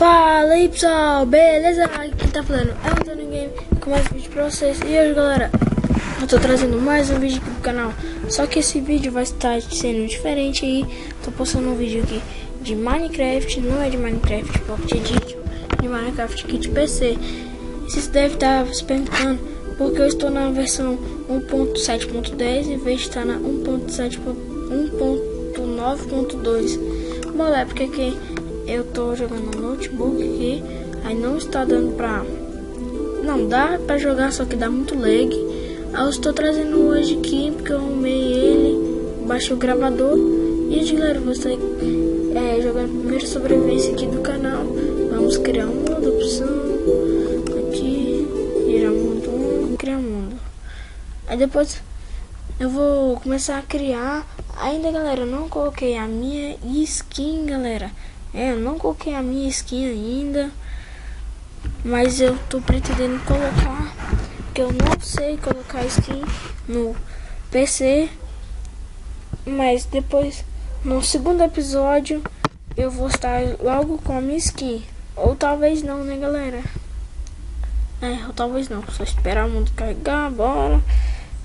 Fala aí pessoal, beleza? Aqui quem tá falando é o Antônio Game com mais um vídeo pra vocês. E hoje galera, eu tô trazendo mais um vídeo aqui pro canal. Só que esse vídeo vai estar sendo diferente aí. Tô postando um vídeo aqui de Minecraft, não é de Minecraft Pocket Edition, de Minecraft aqui de PC. Vocês devem estar se perguntando porque eu estou na versão 1.7.10 em vez de estar na 1.9.2. Bom, é porque aqui eu tô jogando no notebook aqui, aí não está dando pra... Não, dá pra jogar, só que dá muito lag. Aí eu estou trazendo hoje aqui, porque eu arrumei ele, baixei o gravador. E hoje, galera, vou estar jogando a primeira sobrevivência aqui do canal. Vamos criar um mundo, opção, aqui, criar mundo 1, criar mundo. Aí depois eu vou começar a criar. Ainda, galera, eu não coloquei a minha skin, galera. Eu não coloquei a minha skin ainda, mas eu tô pretendendo colocar, porque eu não sei colocar skin no PC. Mas depois, no segundo episódio, eu vou estar logo com a minha skin. Ou talvez não, né, galera? Ou talvez não, só esperar o mundo carregar, bora.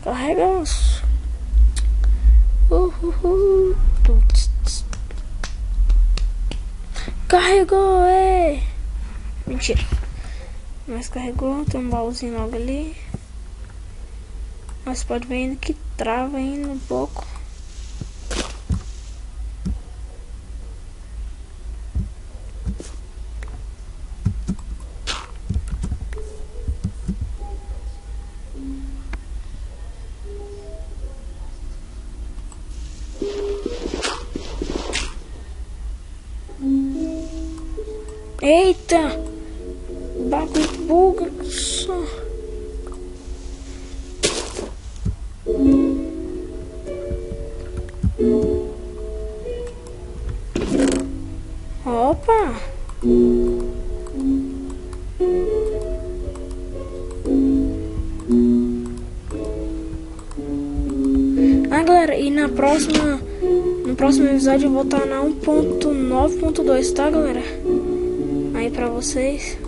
Carregamos. Carregou, Mentira. Mas carregou, tem um baúzinho logo ali. Mas pode ver ainda que trava ainda um pouco. Eita! Bagulho buga só. Opa! Galera, e no próximo episódio eu vou estar na 1.9.2, tá, galera? Aí pra vocês.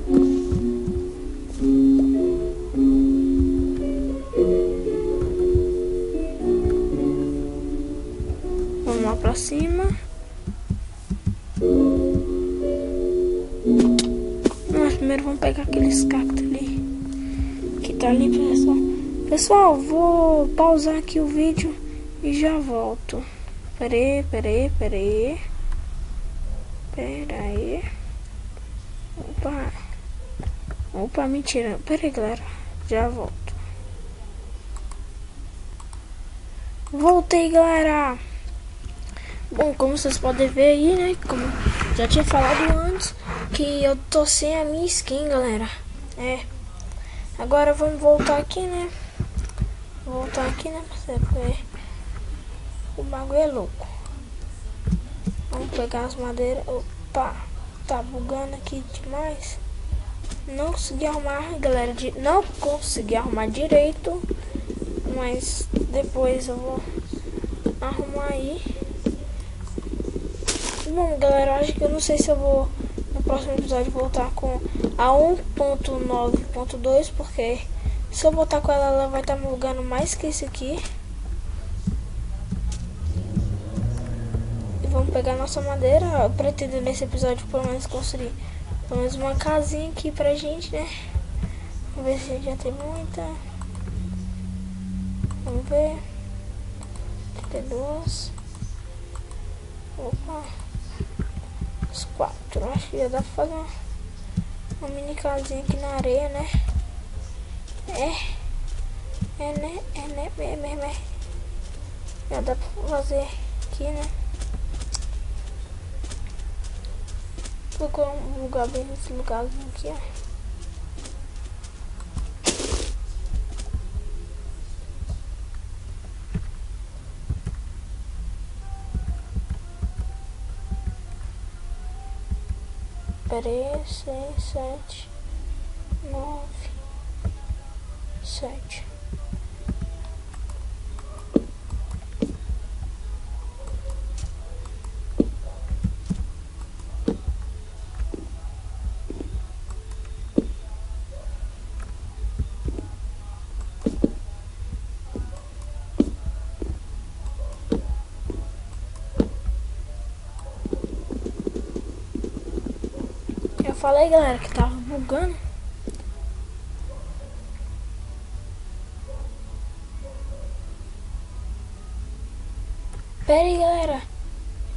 Vamos lá pra cima. Mas primeiro vamos pegar aqueles cactos ali que tá ali, pessoal. Pessoal, vou pausar aqui o vídeo e já volto. Pera aí. Opa, mentira. Pera aí, galera. Já volto. Voltei, galera. Bom, como vocês podem ver aí, né? Como já tinha falado antes, que eu tô sem a minha skin, galera. Agora vamos voltar aqui, né? Porque o bagulho é louco. Vamos pegar as madeiras. Opa, tá bugando aqui demais. Não consegui arrumar, galera. Não consegui arrumar direito, mas depois eu vou arrumar aí. Bom, galera, acho que eu não sei se eu vou no próximo episódio voltar com a 1.9.2, porque se eu botar com ela vai estar bugando mais que isso aqui. E vamos pegar nossa madeira. Eu pretendo nesse episódio pelo menos construir pelo menos uma casinha aqui pra gente, né? Vamos ver se já tem muita. Vamos ver. 32. Opa. Os 4. Acho que já dá pra fazer uma mini casinha aqui na areia, né? Já dá pra fazer aqui, né? Vou colocar um lugar bem nesse lugarzinho aqui, ó. Pera aí, 6, 7, 9, 7. falei, galera, que tava bugando. Pera aí, galera.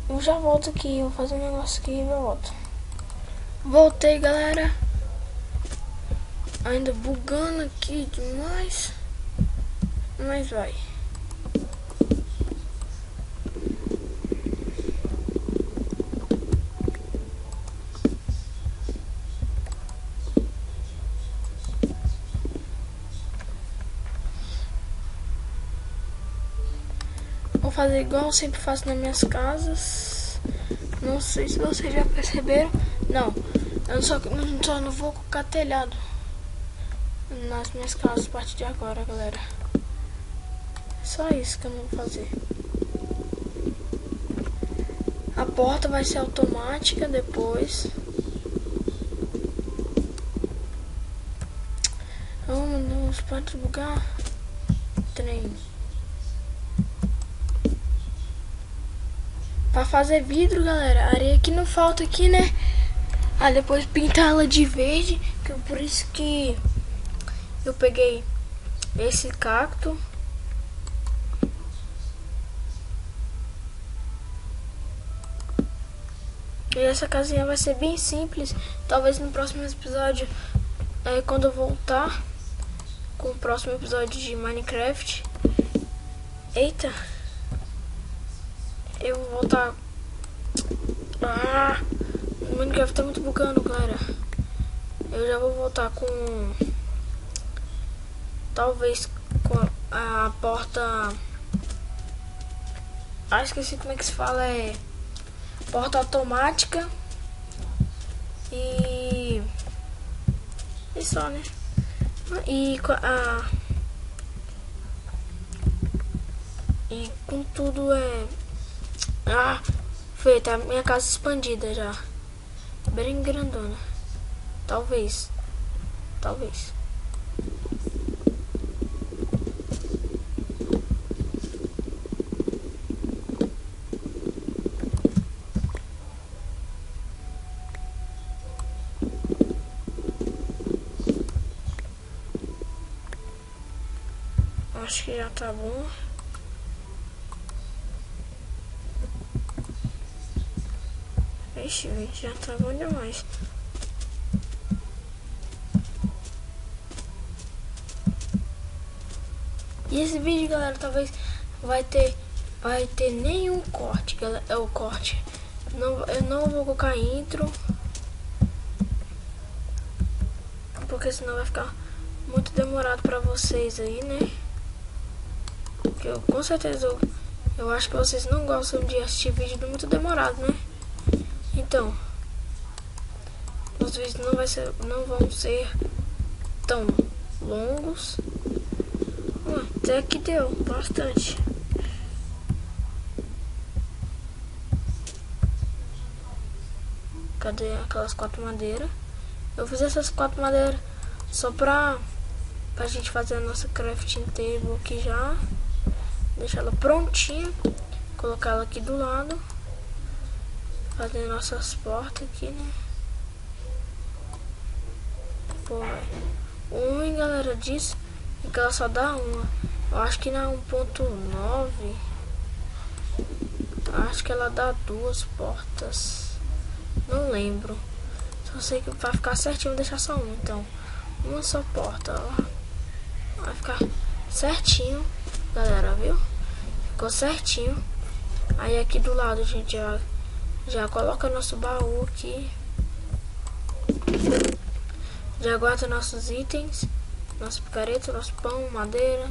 Eu já volto aqui. Eu vou fazer um negócio aqui e eu volto. Voltei, galera. Ainda bugando aqui demais. Mas vai. Vou fazer igual eu sempre faço nas minhas casas. Não sei se vocês já perceberam. Não, eu só não vou colocar telhado nas minhas casas a partir de agora, galera. Só isso que eu não vou fazer. A porta vai ser automática depois. Oh, meu Deus, pode bugar. Trem. Pra fazer vidro, galera, areia que não falta aqui, né? Ah, depois pintar ela de verde, que por isso que eu peguei esse cacto. E essa casinha vai ser bem simples. Talvez no próximo episódio, quando eu voltar com o próximo episódio de Minecraft. Eita! Eu vou voltar. O Minecraft tá muito bugando, galera. Eu já vou voltar com. Talvez com a porta. Esqueci como é que se fala. Porta automática. E só, né? E com tudo feita a minha casa expandida já. Bem grandona. Talvez. Acho que já tá bom. Ixi, já tá bom demais. E esse vídeo, galera, talvez vai ter nenhum corte, galera. É o corte. Eu não vou colocar intro, porque senão vai ficar muito demorado pra vocês aí, né? Porque com certeza eu acho que vocês não gostam de assistir vídeo muito demorado, né? Então, os vídeos não vão ser tão longos. Até que deu bastante. Cadê aquelas 4 madeiras? Eu fiz essas 4 madeiras só pra gente fazer a nossa crafting table aqui já. Deixar ela prontinha. Colocar ela aqui do lado. Fazer nossas portas aqui, né? Pô, o ruim, galera, disso é que ela só dá uma. Eu acho que na 1.9 acho que ela dá 2 portas. Não lembro. Só sei que vai ficar certinho, vou deixar só uma. Então, uma só porta, ó. Vai ficar certinho, galera, viu? Ficou certinho. Aí aqui do lado a gente já coloca nosso baú aqui. Já guarda nossos itens. Nosso picareta, nosso pão, madeira.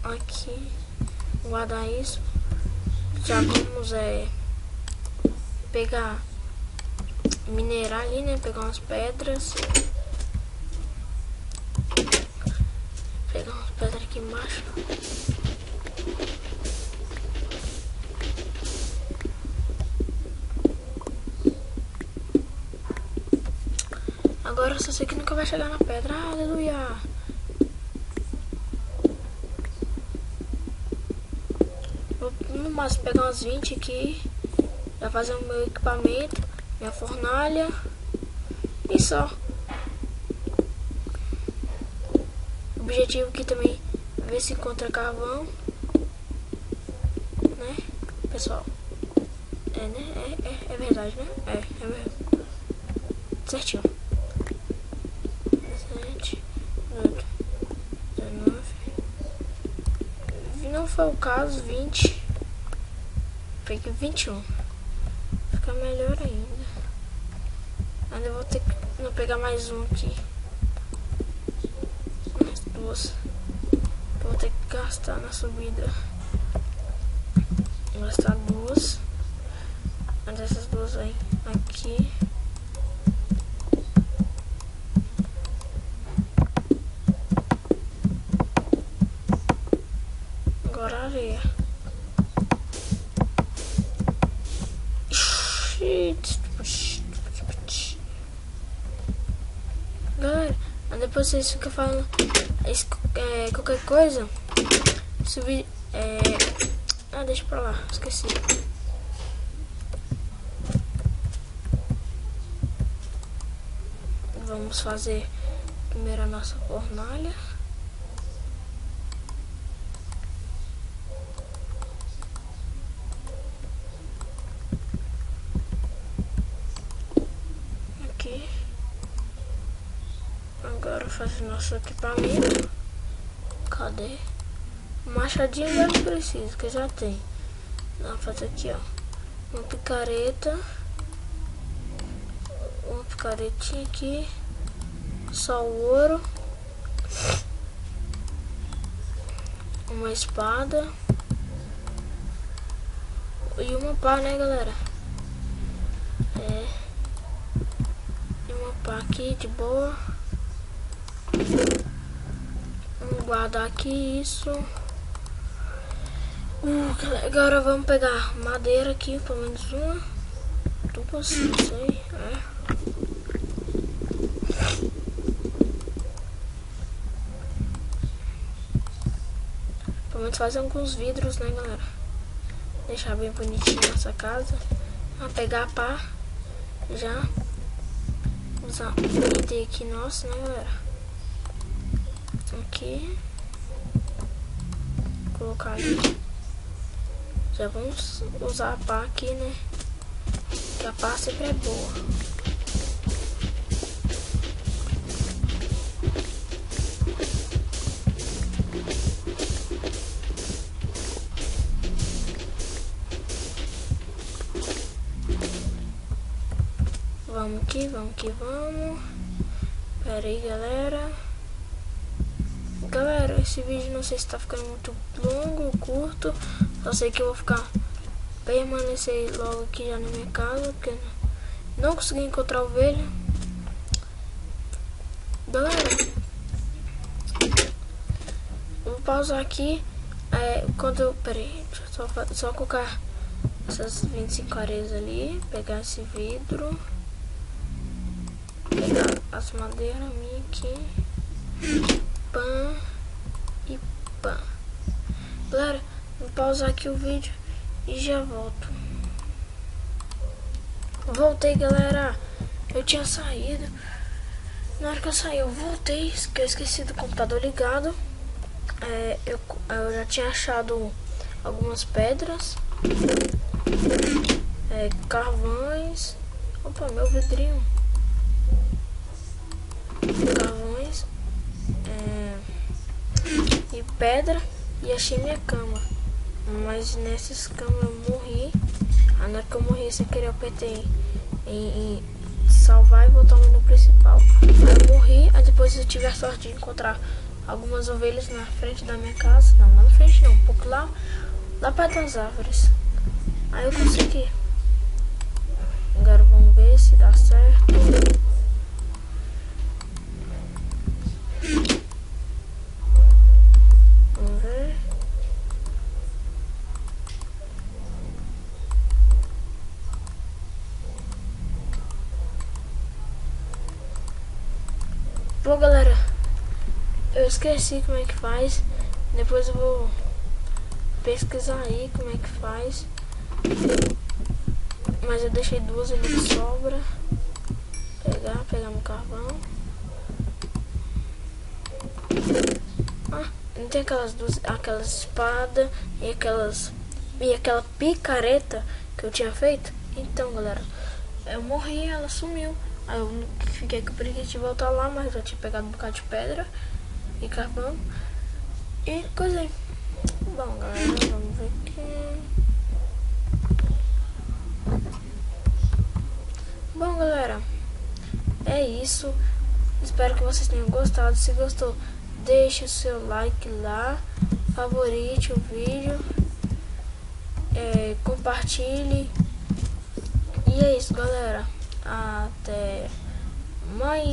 Aqui. Guardar isso. Já vamos pegar, minerar ali, né? Pegar umas pedras. Pegar umas pedras aqui embaixo. Agora eu só sei que nunca vai chegar na pedra. Aleluia! Vou no máximo pegar umas 20 aqui. Já fazer o meu equipamento, minha fornalha e só. O objetivo aqui também é ver se encontra carvão, né, pessoal? Né? É verdade, né? É mesmo. Certinho. 17, 18, 19. Não foi o caso, 20. Peguei 21. Fica melhor ainda. Ainda vou ter que não pegar mais um aqui. Mais duas. Vou ter que gastar na subida. Vou gastar duas. Mas essas duas aí aqui. Agora a areia. Galera, depois vocês ficam falando qualquer coisa. Subir. Deixa pra lá, esqueci. Vamos fazer primeiro a nossa fornalha. Aqui. Agora fazer nosso equipamento. Cadê? Machadinho eu não preciso, que já tem. Vamos fazer aqui, ó. Uma picareta. Uma picaretinha aqui. Só o ouro. Uma espada. E uma pá, né, galera? E uma pá aqui de boa. Vamos guardar aqui isso. Agora vamos pegar madeira aqui, pelo menos uma. Duas, não sei. Pelo menos fazer alguns vidros, né, galera? Deixar bem bonitinho nossa casa. Vamos pegar a pá. Já. Usar o item aqui nosso, né, galera? Aqui. Colocar ali. Já vamos usar a pá aqui, né? Que a pá sempre é boa. Vamos que vamos. Pera aí, galera. Galera, esse vídeo não sei se tá ficando muito longo ou curto. Só sei que eu vou ficar permanecer logo aqui já na minha casa, porque não consegui encontrar ovelha. Galera, eu vou pausar aqui. Quando eu... Pera aí, deixa eu só colocar essas 25 areias ali. Pegar esse vidro. Pegar as madeiras minhas aqui. Pã e pã. Galera, vou pausar aqui o vídeo e já volto. Voltei, galera. Eu tinha saído. Na hora que eu saí, eu voltei. Que eu esqueci do computador ligado. Eu já tinha achado algumas pedras. Carvões. Opa, meu vidrinho. Carvões. E pedra. E achei minha cama. Mas nessas camas eu morri. Na hora que eu morri, sem querer, eu apertei em salvar e voltar ao menu principal. Aí eu morri. Aí depois eu tive a sorte de encontrar algumas ovelhas na frente da minha casa. Não na frente não, um pouco lá perto das árvores. Aí eu consegui. Agora vamos ver se dá certo. Vamos ver. Bom, galera, eu esqueci como é que faz. Depois eu vou pesquisar aí como é que faz. Mas eu deixei duas ali de sobra. Pegar meu carvão. Não tem aquelas espadas e aquela picareta que eu tinha feito? Então, galera, eu morri, ela sumiu. Aí eu fiquei com preguiça de voltar lá, mas eu tinha pegado um bocado de pedra e carvão e coisei. Bom, galera, vamos ver aqui. Bom, galera, é isso. Espero que vocês tenham gostado. Se gostou, deixa o seu like lá, favorite o vídeo, compartilhe. E é isso, galera. Até mais.